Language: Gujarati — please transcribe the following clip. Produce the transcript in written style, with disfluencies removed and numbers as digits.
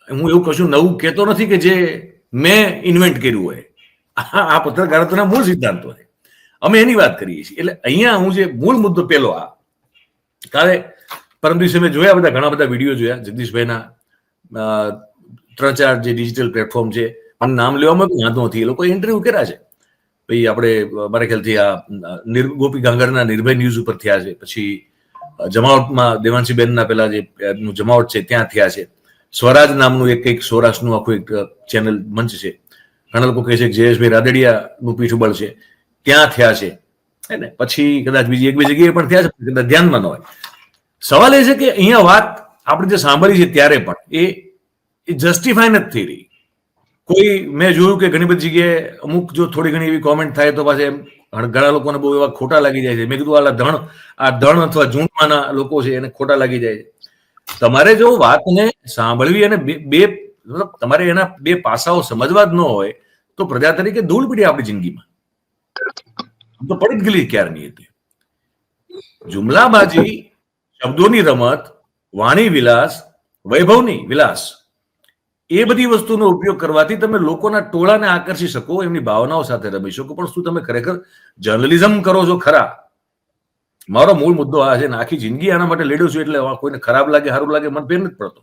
હું એવું કશું નવું કહેતો નથી કે જે મેં ઇન્વેન્ટ કર્યું હોય. આ પત્રકારત્વના મૂળ સિદ્ધાંતો છે. અમે એની વાત કરીએ છીએ. એટલે અહીંયા હું જે મૂળ મુદ્દો પેલો કાલે પરમ દિવસે મેં જોયા ઘણા બધા વિડીયો જોયા જગદીશભાઈના 3-4 જે ડિજિટલ પ્લેટફોર્મ છે, મને નામ લેવામાં વાંધો નથી, એ લોકો ઇન્ટરવ્યુ કર્યા છે. ભાઈ આપણે મારા ખ્યાલથી આ ગોપી ગાંગરના નિર્ભય ન્યૂઝ ઉપર થયા છે, પછી જમાવટમાં દેવાંશીબેનના પેલા જે જમાવટ છે ત્યાં થયા છે, સ્વરાજ નામનું એક સૌરાષ્ટ્રનું આખું એક ચેનલ મંચ છે, ઘણા લોકો કહે છે કે જયેશભાઈ રાદડિયાનું પીઠબળ છે, ત્યાં થયા છે, ને પછી કદાચ બીજી એક બે જગ્યાએ પણ થયા છે, કદાચ ધ્યાનમાં ન હોય. સવાલ એ છે કે અહીંયા વાત આપણે જે સાંભળી છે ત્યારે પણ એ જસ્ટિફાય નથી થઈ રહી. કોઈ મેં જોયું કે ઘણી બધી જગ્યાએ અમુક જો થોડી ઘણી એવી કોમેન્ટ થાય તો પાછા ઘણા લોકોને બહુ એવા ખોટા લાગી જાય છે. મેં કીધું આ ધણ અથવા ઝૂંડમાંના લોકો છે એને ખોટા લાગી જાય છે. તમારે જો વાતને સાંભળવી અને તમારે એના બે પાસાઓ સમજવા જ ન હોય તો પ્રજા તરીકે ધૂળ પડી આપણી જિંદગીમાં તો પડી જ ગયેલી ક્યારની હતી. જુમલાબાજી, શબ્દોની રમત, વાણી વિલાસ, વૈભવની વિલાસ, એ બધી વસ્તુનો ઉપયોગ કરવાથી તમે લોકોના ટોળાને આકર્ષી શકો, એમની ભાવનાઓ સાથે રમી શકો. પણ શું તમે ખરેખર જર્નલિઝમ કરો છો? ખરા, મારો મૂળ મુદ્દો આ છે ને આખી જિંદગી આના માટે લડ્યો છું. એટલે કોઈને ખરાબ લાગે સારું લાગે મને ફેર નથી પડતો.